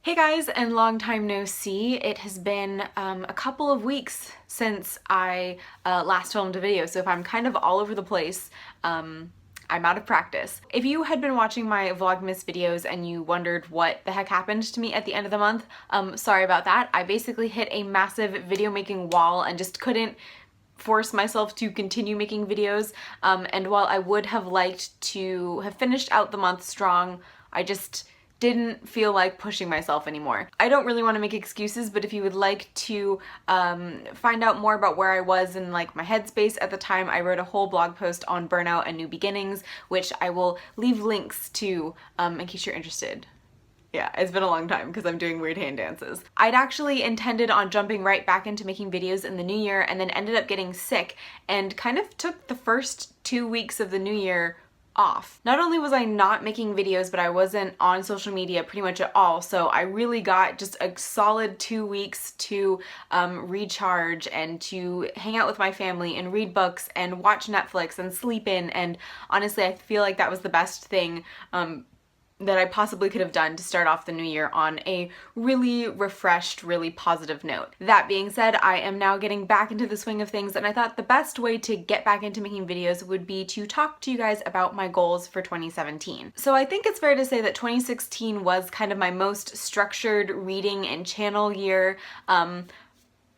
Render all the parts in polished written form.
Hey guys, and long time no see. It has been a couple of weeks since I last filmed a video, so if I'm kind of all over the place, I'm out of practice. If you had been watching my Vlogmas videos and you wondered what the heck happened to me at the end of the month, sorry about that. I basically hit a massive video making wall and just couldn't force myself to continue making videos, and while I would have liked to have finished out the month strong, I just didn't feel like pushing myself anymore. I don't really want to make excuses, but if you would like to find out more about where I was in like my headspace at the time, I wrote a whole blog post on burnout and new beginnings, which I will leave links to in case you're interested. Yeah, it's been a long time because I'm doing weird hand dances. I'd actually intended on jumping right back into making videos in the new year and then ended up getting sick and kind of took the first 2 weeks of the new year off. Not only was I not making videos, but I wasn't on social media pretty much at all, so I really got just a solid 2 weeks to recharge and to hang out with my family and read books and watch Netflix and sleep in, and honestly I feel like that was the best thing that I possibly could have done to start off the new year on a really refreshed, really positive note. That being said, I am now getting back into the swing of things, and I thought the best way to get back into making videos would be to talk to you guys about my goals for 2017. So I think it's fair to say that 2016 was kind of my most structured reading and channel year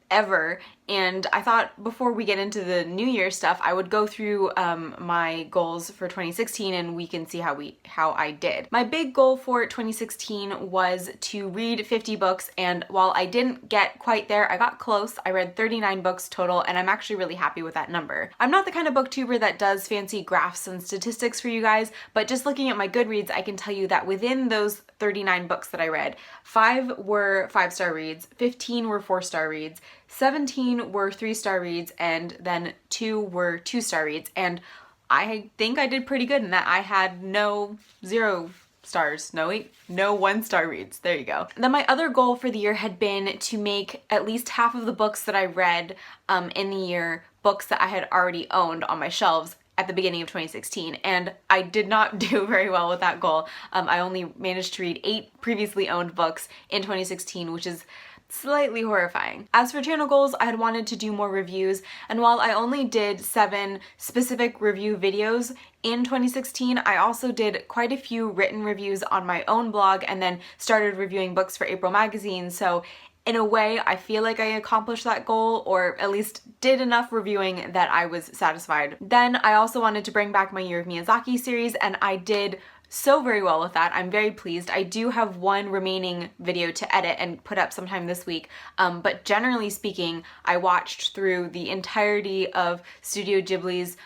ever, and I thought before we get into the new year stuff, I would go through my goals for 2016 and we can see how I did. My big goal for 2016 was to read 50 books, and while I didn't get quite there, I got close. I read 39 books total, and I'm actually really happy with that number. I'm not the kind of booktuber that does fancy graphs and statistics for you guys, but just looking at my Goodreads, I can tell you that within those 39 books that I read, 5 were 5-star reads, 15 were 4-star reads, 17 were 3-star reads, and then 2 were 2-star reads, and I think I did pretty good in that. I had no 0 stars, no 1-star reads. There you go. Then my other goal for the year had been to make at least half of the books that I read in the year books that I had already owned on my shelves at the beginning of 2016, and I did not do very well with that goal. I only managed to read 8 previously owned books in 2016, which is slightly horrifying. As for channel goals, I had wanted to do more reviews, and while I only did 7 specific review videos in 2016, I also did quite a few written reviews on my own blog and then started reviewing books for April magazine, so in a way, I feel like I accomplished that goal, or at least did enough reviewing that I was satisfied. Then I also wanted to bring back my Year of Miyazaki series, and I did so very well with that. I'm very pleased. I do have one remaining video to edit and put up sometime this week, but generally speaking, I watched through the entirety of Studio Ghibli's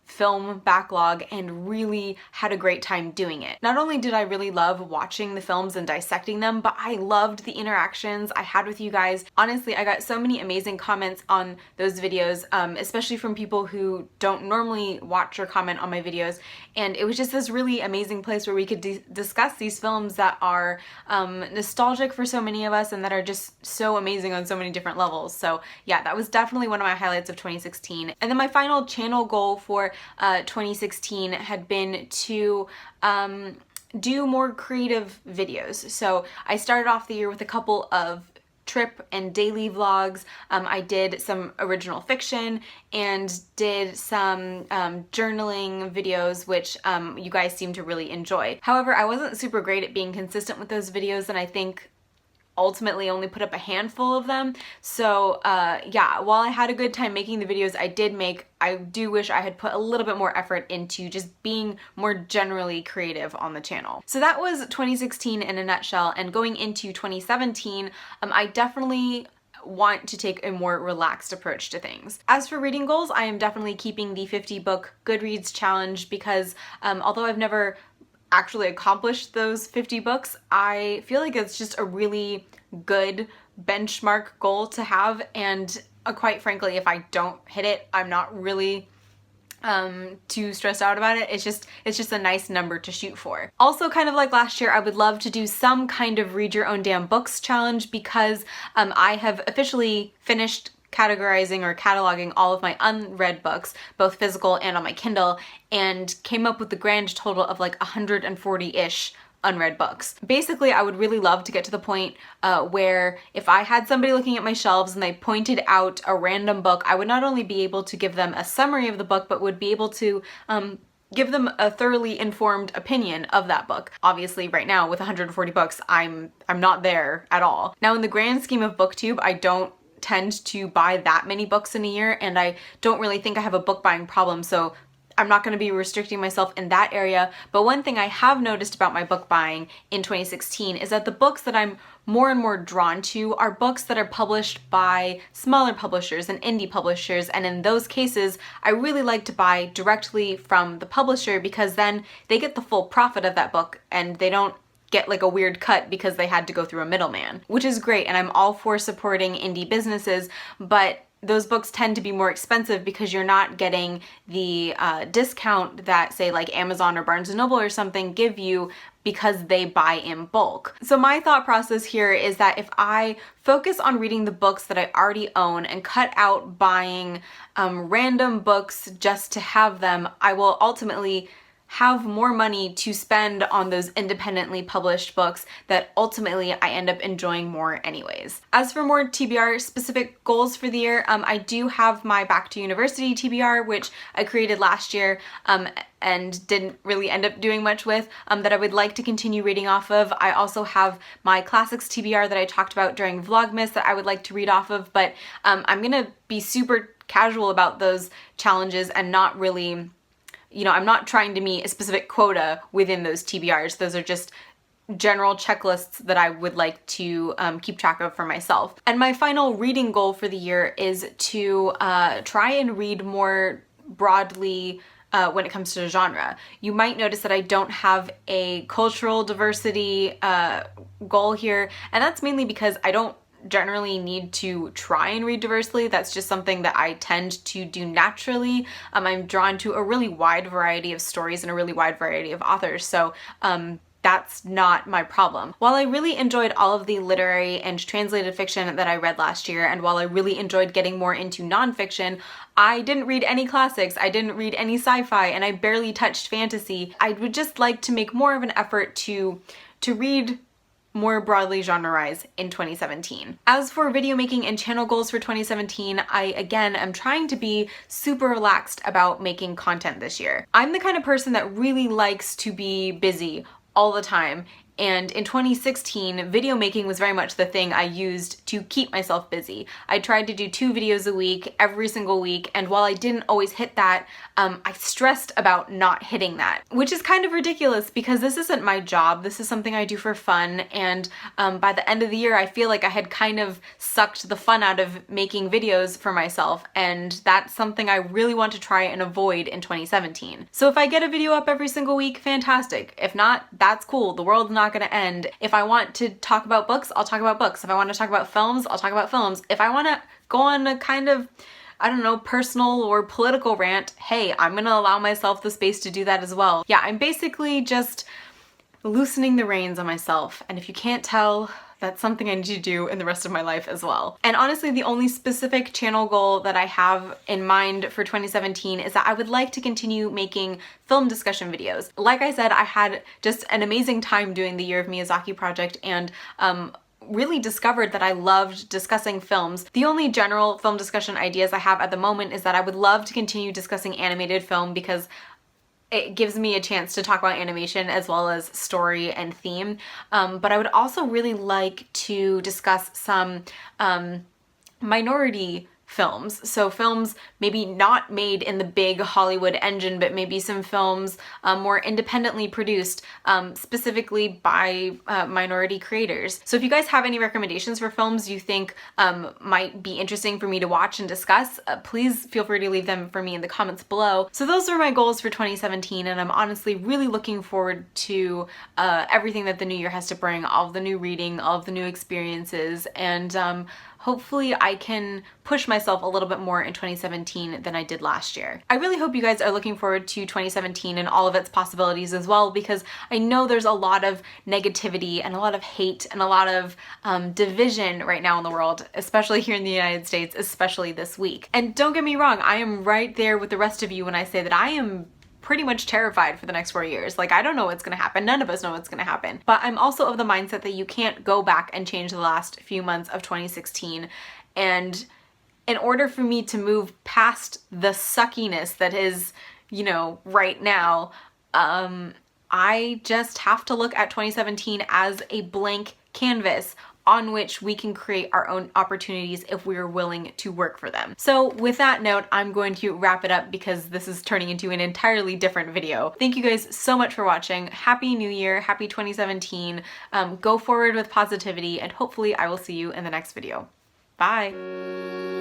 film backlog and really had a great time doing it. Not only did I really love watching the films and dissecting them, but I loved the interactions I had with you guys. Honestly, I got so many amazing comments on those videos, especially from people who don't normally watch or comment on my videos, and it was just this really amazing place where we could discuss these films that are nostalgic for so many of us and that are just so amazing on so many different levels. So yeah, that was definitely one of my highlights of 2016. And then my final channel goal for 2016 had been to do more creative videos. So I started off the year with a couple of trip and daily vlogs. I did some original fiction and did some journaling videos, which you guys seem to really enjoy. However, I wasn't super great at being consistent with those videos, and I think ultimately only put up a handful of them. So yeah, while I had a good time making the videos I do wish I had put a little bit more effort into just being more generally creative on the channel. So that was 2016 in a nutshell, and going into 2017, I definitely want to take a more relaxed approach to things. As for reading goals, I am definitely keeping the 50 book Goodreads challenge because although I've never actually accomplished those 50 books, I feel like it's just a really good benchmark goal to have, and quite frankly, if I don't hit it, I'm not really too stressed out about it. It's just a nice number to shoot for. Also, kind of like last year, I would love to do some kind of read your own damn books challenge because I have officially finished categorizing or cataloging all of my unread books, both physical and on my Kindle, and came up with the grand total of like 140-ish unread books. Basically, I would really love to get to the point where if I had somebody looking at my shelves and they pointed out a random book, I would not only be able to give them a summary of the book, but would be able to give them a thoroughly informed opinion of that book. Obviously, right now with 140 books, I'm not there at all. Now, in the grand scheme of BookTube, I don't tend to buy that many books in a year, and I don't really think I have a book buying problem, so I'm not going to be restricting myself in that area. But one thing I have noticed about my book buying in 2016 is that the books that I'm more and more drawn to are books that are published by smaller publishers and indie publishers, and in those cases I really like to buy directly from the publisher because then they get the full profit of that book and they don't get like a weird cut because they had to go through a middleman, which is great, and I'm all for supporting indie businesses, but those books tend to be more expensive because you're not getting the discount that, say, like Amazon or Barnes & Noble or something give you because they buy in bulk. So my thought process here is that if I focus on reading the books that I already own and cut out buying random books just to have them, I will ultimately have more money to spend on those independently published books that ultimately I end up enjoying more anyways. As for more TBR specific goals for the year, I do have my Back to University TBR, which I created last year and didn't really end up doing much with, that I would like to continue reading off of. I also have my Classics TBR that I talked about during Vlogmas that I would like to read off of, but I'm gonna be super casual about those challenges and not really, I'm not trying to meet a specific quota within those TBRs. Those are just general checklists that I would like to keep track of for myself. And my final reading goal for the year is to try and read more broadly when it comes to genre. You might notice that I don't have a cultural diversity goal here, and that's mainly because I don't generally need to try and read diversely. That's just something that I tend to do naturally. I'm drawn to a really wide variety of stories and a really wide variety of authors, so that's not my problem. While I really enjoyed all of the literary and translated fiction that I read last year, and while I really enjoyed getting more into nonfiction, I didn't read any classics, I didn't read any sci-fi, and I barely touched fantasy. I would just like to make more of an effort to read more broadly genreized in 2017. As for video making and channel goals for 2017, I again am trying to be super relaxed about making content this year. I'm the kind of person that really likes to be busy all the time, and in 2016, video making was very much the thing I used to keep myself busy. I tried to do 2 videos a week, every single week, and while I didn't always hit that, I stressed about not hitting that, which is kind of ridiculous because this isn't my job. This is something I do for fun, and by the end of the year, I feel like I had kind of sucked the fun out of making videos for myself, and that's something I really want to try and avoid in 2017. So if I get a video up every single week, fantastic. If not, that's cool. The world's not gonna end. If I want to talk about books, I'll talk about books. If I want to talk about films, I'll talk about films. If I want to go on a kind of, I don't know, personal or political rant, hey, I'm gonna allow myself the space to do that as well. Yeah, I'm basically just loosening the reins on myself, and if you can't tell, that's something I need to do in the rest of my life as well. And honestly, the only specific channel goal that I have in mind for 2017 is that I would like to continue making film discussion videos. Like I said, I had just an amazing time doing the Year of Miyazaki project, and really discovered that I loved discussing films. The only general film discussion ideas I have at the moment is that I would love to continue discussing animated film because it gives me a chance to talk about animation as well as story and theme. But I would also really like to discuss some minority films. So films maybe not made in the big Hollywood engine, but maybe some films more independently produced, specifically by minority creators. So if you guys have any recommendations for films you think might be interesting for me to watch and discuss, please feel free to leave them for me in the comments below. So those are my goals for 2017, and I'm honestly really looking forward to everything that the new year has to bring, all of the new reading, all of the new experiences, and hopefully I can push myself a little bit more in 2017 than I did last year. I really hope you guys are looking forward to 2017 and all of its possibilities as well, because I know there's a lot of negativity and a lot of hate and a lot of division right now in the world, especially here in the United States, especially this week. And don't get me wrong, I am right there with the rest of you when I say that I am pretty much terrified for the next 4 years. Like, I don't know what's gonna happen. None of us know what's gonna happen. But I'm also of the mindset that you can't go back and change the last few months of 2016. And in order for me to move past the suckiness that is, you know, right now, I just have to look at 2017 as a blank canvas on which we can create our own opportunities if we are willing to work for them. So with that note, I'm going to wrap it up because this is turning into an entirely different video. Thank you guys so much for watching. Happy New Year, happy 2017. Go forward with positivity, and hopefully I will see you in the next video. Bye.